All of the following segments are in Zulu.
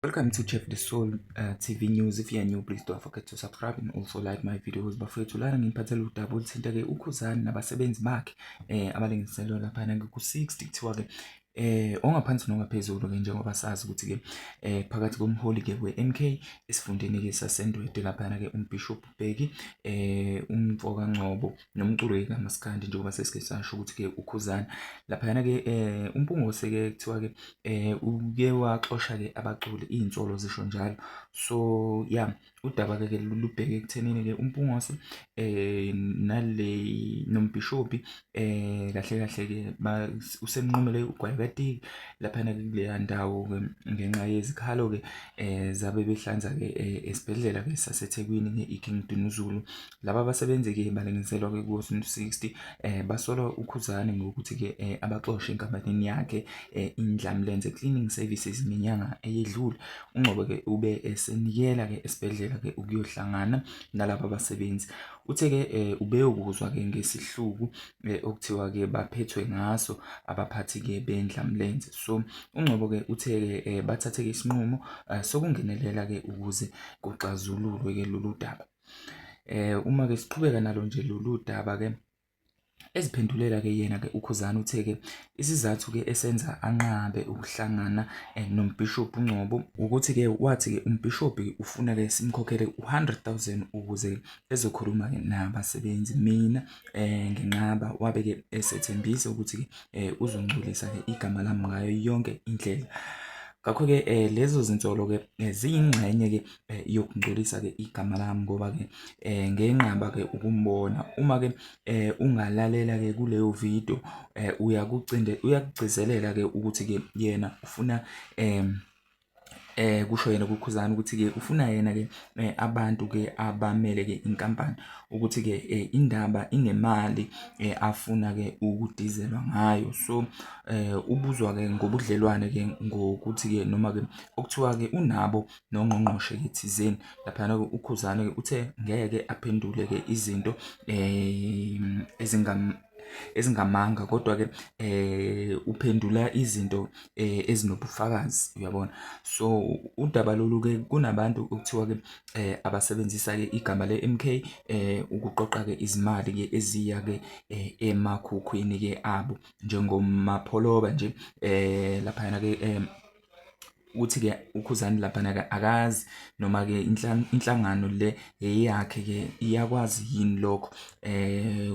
Welcome to Chef the Soul TV News. If you are new, please don't forget to subscribe and also like my videos. Bafethu lana ngiphathela udaba oluthinta ke uKhuzani nabasebenzi bakhe abalengiselwe lapha na ku-60 kuthiwa ke ongaphansi nongaphezulu ke njengoba sazi ukuthi ke phakathi komholi ke we-NK esifundeni ke saseNdwedwe lapha na ke uMbishop Bheki umfoka Ngcobo nomculo ke kaMaskandi njengoba sesike sasho ukuthi ke uKhuzani lapha na ke uMpungose ke kuthiwa ke uke waxosha ke abaculi insolo zisho njalo. So yeah, udaba ke lubheke ekuthenini ke uMpungose nale noMbishop kahle ke usemnqumele ugwayekati lapha na kuleya ndawo ngenxa yezikhalo ke zabe behlanza ke esibhedlela ke saseThekwini ke iKing Dinuzulu. Laba abasebenzi ke balengiselwa ke ku-60 basolwa uKhuzani ngokuthi ke abaxoshe enkampanini yakhe Indlamlenze Cleaning Services ngenyanga eyedlule. Ungcobo ke ube esenikela ke esibhedlela ke ukuyohlangana nalabo abasebenzi. Uthe ke ubeyokuzwa ke ngesihluku okuthiwa ke baphethwe ngaso abaphathi ke beNdlamlenze. So ungcobo ke uthe ke bathathe ke isinqumo sokungenelela ke ukuze kuxazululwe ke lolu daba. Uma ke siqhubeka nalo nje lolu daba ke eziphendulela ke yena ke uKhuzani uthe ke isizathu ke esenza anqabe ukuhlangana noMbishop Ngcobo ukuthi ke wathi ke uMbishop ufuna ke simkhokhele u100,000 ukuze ezokhuluma ke nabasebenzi. Mina nginqaba wabe ke esethembisa ukuthi ke uzongcolisa ke igama lami ngayo yonke indlela. Ngakho ke lezo zinsolo ke ziyingxenye ke yokungcolisa ke igama lami ngoba ke ngenqaba ke ukumbona uma ke ungalalela ke kuleyo video uyakugcizelela ke ukuthi ke yena ufuna kusho yena kuKhuzani ukuthi ke ufuna yena ke abantu ke abamele ke inkampani ukuthi ke indaba inemali afuna ke ukudizelwa ngayo. So ubuzwa ke ngobudlelwane ke ngokuthi ke noma ke okuthiwa ke unabo nongqongqoshe ke thizeni lapha na uKhuzani ke uthe ngeke aphendule ke izinto ezingamanga kodwa ke uphendula izinto ezinobufakazi, uyabona. So udaba lolu ke kunabantu okuthiwa ke abasebenzisa ke igama leMK ukuqoqa ke izimali ke eziya ke emakhukhwini ke abo njengomapholoba nje lapha na ke uthi ke uKhuzani lapha na akazi noma ke inhlangano le eyakhe ke iyakwazi yini lokho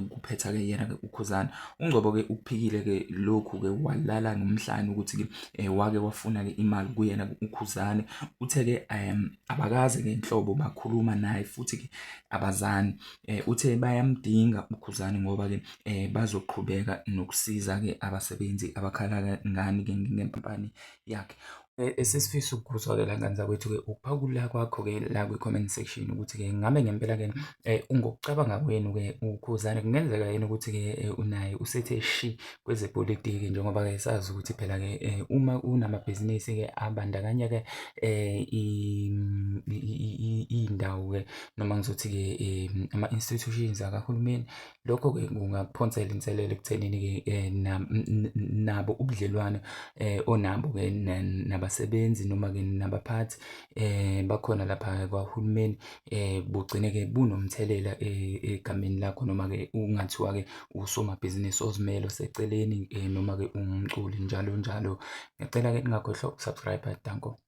kuphetha ke yena ke uKhuzani. Ungcobo ke ukuphikile ke lokhu ke walala nomhlanje ukuthi ke wake wafuna ke imali kuyena uKhuzani. Uthe ke abakaze ke inhlobo bakhuluma naye futhi ke abazani. Uthe bayamdinga uKhuzani ngoba ke bazoqhubeka nokusiza ke abasebenzi abakhala ngani ke ngenkampani yakhe. Esesifisa ukuzwa ke langani zakwethu ke ukuphawula kwakho ke la kwi-comment section ukuthi ke ngabe ngempela ke ungokucabanga kwenu ke uKhuzani kungenzeka yini ukuthi ke unaye usethe shi kwezepolitiki njengoba ke sazi ukuthi phela ke uma unamabhizinisi ke abandakanya ke indawo ke noma ngizothi ke ama-institutions akahulumeni, lokho ke kungakuphonsela inselelo ekuthenini ke nabo ubudlelwane onabo ke nabasebenzi noma ke nabaphathi bakhona lapha kwaHulumeni bugcine ke bunomthelela egameni lakho noma ke ungathiwa ke usomabhizinisi ozimele oseceleni noma ke umculi njalo njalo. Ngicela ke ningakhohlwa ukusubscribe. Danko.